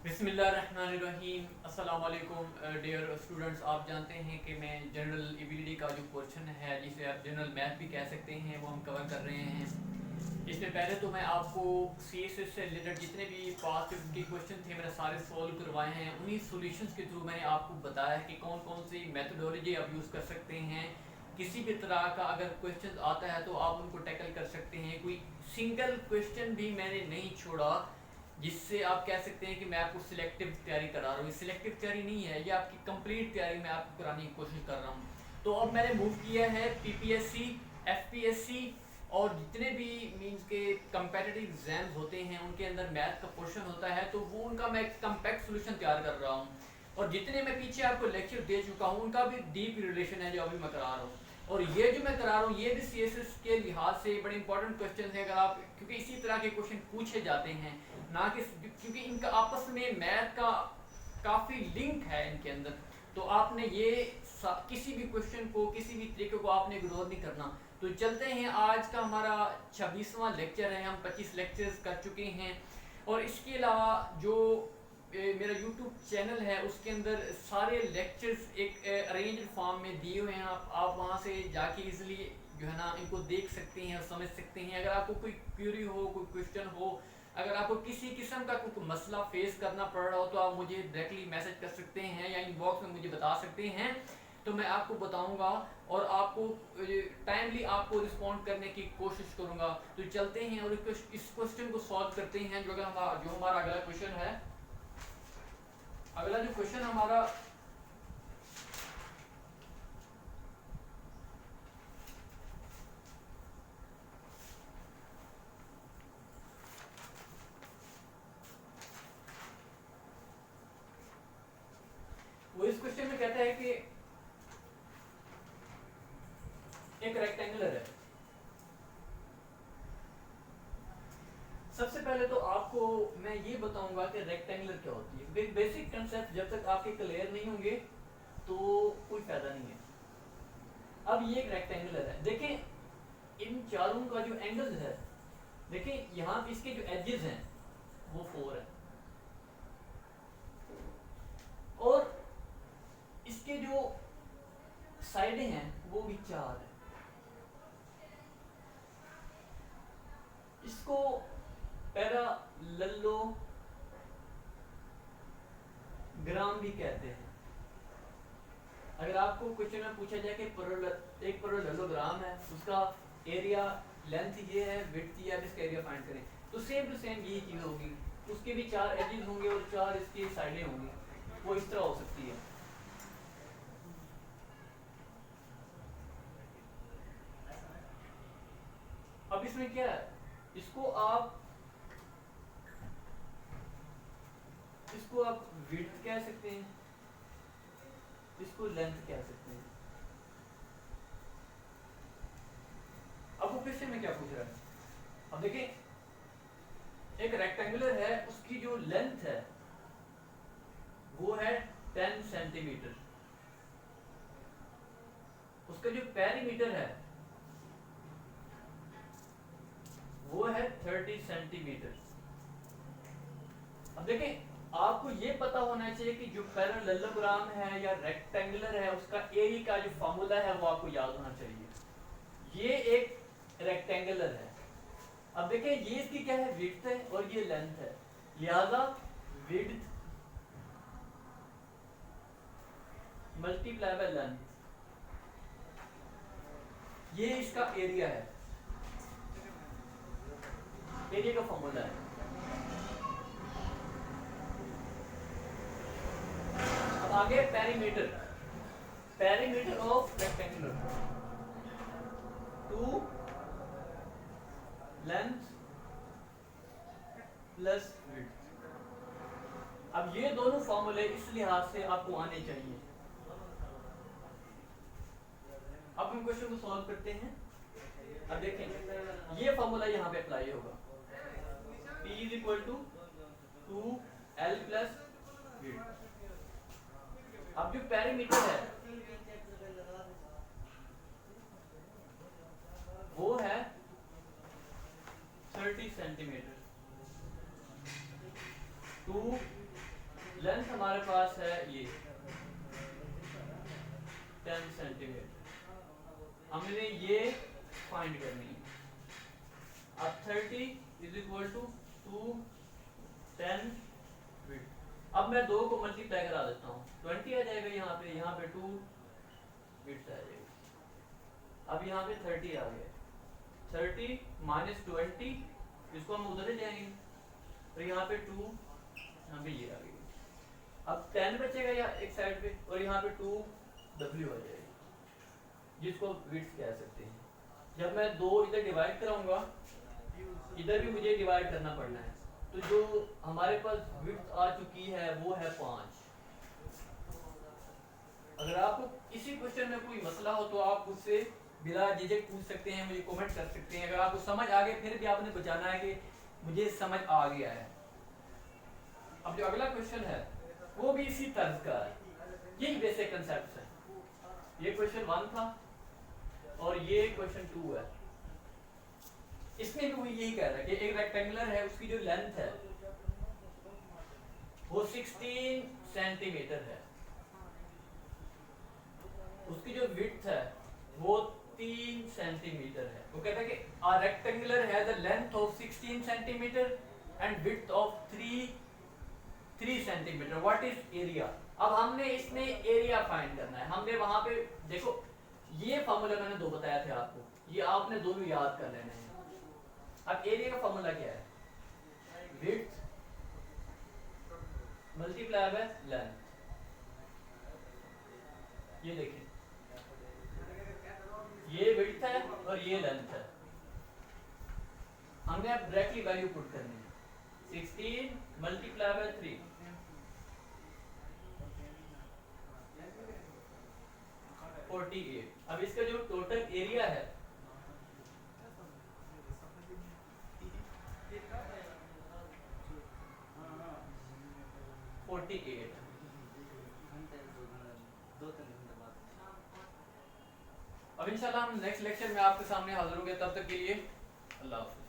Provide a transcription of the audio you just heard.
बिस्मिल्लाहिर्रहमानिर्रहीम। अस्सलाम वालेकुम डियर स्टूडेंट्स। आप जानते हैं कि मैं जनरल एबिलिटी का जो पोर्शन है, जिसे आप जनरल मैथ भी कह सकते हैं, वो हम कवर कर रहे हैं। इससे पहले तो मैं आपको CSS से रिलेटेड जितने भी पास्ट के क्वेश्चन थे मैंने सारे सॉल्व करवाए हैं। उन्हीं सॉल्यूशंस के थ्रू मैंने आपको बताया है कि कौन कौन सी मेथडोलॉजी आप यूज़ कर सकते हैं। किसी भी तरह का अगर क्वेश्चन आता है तो आप उनको टैकल कर सकते हैं। कोई सिंगल क्वेश्चन भी मैंने नहीं छोड़ा जिससे आप कह सकते हैं कि मैं आपको सिलेक्टिव तैयारी करा रहा हूँ। ये सिलेक्टिव तैयारी नहीं है, ये आपकी कंप्लीट तैयारी मैं आपको कराने की कोशिश कर रहा हूँ। तो अब मैंने मूव किया है PPSC, FPSC और जितने भी मींस के कंपेटिटिव एग्जाम्स होते हैं उनके अंदर मैथ का पोर्शन होता है, तो वो उनका मैं कम्पैक्ट सोल्यूशन तैयार कर रहा हूँ। और जितने मैं पीछे आपको लेक्चर दे चुका हूँ उनका भी डीप रिलेशन है जो अभी मैं करा रहा हूँ। और ये जो मैं करा रहा हूँ ये भी CSS के लिहाज से बड़े इंपॉर्टेंट क्वेश्चन है। अगर आप, क्योंकि इसी तरह के क्वेश्चन पूछे जाते हैं ना कि, क्योंकि इनका आपस में मैथ का काफ़ी लिंक है इनके अंदर। तो आपने ये किसी भी क्वेश्चन को, किसी भी तरीके को आपने इग्नोर नहीं करना। तो चलते हैं, आज का हमारा 26वां लेक्चर है, हम 25 लेक्चर्स कर चुके हैं। और इसके अलावा जो मेरा यूट्यूब चैनल है उसके अंदर सारे लेक्चर्स एक अरेंज्ड फॉर्म में दिए हुए हैं। आप वहाँ से जाके इजीली जो है ना इनको देख सकते हैं और समझ सकते हैं। अगर आपको कोई क्यूरी हो, कोई क्वेश्चन हो, अगर आपको किसी किस्म का कोई मसला फेस करना पड़ रहा हो तो आप मुझे डायरेक्टली मैसेज कर सकते हैं या इनबॉक्स में मुझे बता सकते हैं, तो मैं आपको बताऊंगा और आपको टाइमली आपको रिस्पॉन्ड करने की कोशिश करूंगा। तो चलते हैं और इस क्वेश्चन को सॉल्व करते हैं। जो हमारा अगला क्वेश्चन है, अगला जो क्वेश्चन हमारा वो इस क्वेश्चन में कहता है कि एक रेक्टेंगुलर है। सबसे पहले तो आपको मैं ये बताऊंगा कि रेक्टेंगुलर क्या होती है। बेसिक कंसेप्ट जब तक आपके क्लियर नहीं होंगे तो कोई फायदा नहीं है। अब ये एक रेक्टेंगुलर है, देखें इन चारों का जो एंगल है, देखें यहाँ इसके जो एजेस हैं वो 4 है और इसके जो साइडें हैं वो भी 4 है। इसको पैरालेलोग्राम भी कहते हैं। अगर आपको क्वेश्चन में पूछा जाए कि एक पैरालेलोग्राम है, उसका एरिया लेंथ ये है, विड्थ ये है, इसका एरिया फाइंड करें, तो सेम टू सेम यही चीज़ होगी। उसके भी 4 एजेस होंगे और 4 इसकी साइडें होंगी। वो इस तरह हो सकती है। अब इसमें क्या है, इसको आप विड्थ कह सकते हैं, इसको लेंथ कह सकते हैं। अब वो क्वेश्चन में क्या पूछ रहा है, अब देखें एक रेक्टेंगुलर है, उसकी जो लेंथ है वो है 10 सेंटीमीटर, उसका जो पेरीमीटर है वो है 30 सेंटीमीटर। अब देखें आपको ये पता होना चाहिए कि जो पैरेललोग्राम है या रेक्टेंगुलर है उसका एरिया का जो फॉर्मूला है वो आपको याद होना चाहिए। ये एक रेक्टेंगुलर है। अब देखें ये इसकी क्या है, विड्थ है और ये लेंथ है, लिहाजा विड्थ मल्टीप्लाई बाय लेंथ, ये इसका एरिया है, एरिया का फॉर्मूला है। अब आगे perimeter, perimeter of rectangular, 2 length plus width. अब ये दोनों फॉर्मूले इस लिहाज से आपको आने चाहिए। अब हम क्वेश्चन को सॉल्व करते हैं। अब देखें ये फॉर्मूला यहाँ पे अप्लाई होगा, P is equal to 2L plus width. अब जो पेरीमीटर है वो है 30 सेंटीमीटर, 2 लेंथ हमारे पास है ये 10 सेंटीमीटर, हमने ये फाइंड करनी है। अब 30 इज इक्वल टू 2 10 विड्थ। अब मैं 2 को मल्टीप्लाई करा देता हूँ, 20 आ जाएगा यहाँ पे 2 विड्थ आ जाएगी। अब यहाँ पे 30 आ गया, 30 माइनस 20, इसको हम उधर ले जाएंगे, तो यहाँ पे 2, यहाँ पे ये आ गई। अब 10 बचेगा यहाँ एक साइड पे, और यहाँ पे 2W आ जाएगी, जिसको विड्थ कह सकते हैं। जब मैं 2 इधर डिवाइड कराऊंगा, इधर भी मुझे डिवाइड करना पड़ना है, तो जो हमारे पास विड्थ आ चुकी है वो है 5। अगर आपको किसी क्वेश्चन में कोई मसला हो तो आप उससे बिला झिझक पूछ सकते हैं, मुझे कमेंट कर सकते हैं। अगर आपको समझ आ गया, फिर भी आपने बचाना है कि मुझे समझ आ गया है। अब जो अगला क्वेश्चन है वो भी इसी तर्ज का है, यही बेसिक कंसेप्ट है। ये क्वेश्चन 1 था और ये क्वेश्चन 2 है। इसमें भी वो यही कह रहा है कि एक रेक्टेंगुलर है, उसकी जो लेंथ है वो 16 सेंटीमीटर है, उसकी जो विड्थ है वो 3 सेंटीमीटर है। वो कहता है कि a rectangular has a length of 16 centimetre and width of 3 centimetre. What is area? अब हमने इसमें एरिया फाइंड करना है। हमने वहां पे देखो, ये फार्मूला मैंने 2 बताया थे आपको, ये आपने दोनों याद कर लेने हैं। अब एरिया का फार्मूला क्या है? Width multiply by length. ये देखिए, ये विड्थ है और ये लेंथ है। हमने अब डायरेक्टली वैल्यू पुट करनी है, 16 मल्टीप्लाई बाय 3, 48। अब इसका जो टोटल एरिया है अब इंशाल्लाह हम नेक्स्ट लेक्चर में आपके सामने हाजिर होंगे। तब तक के लिए अल्लाह हाफ़िज़।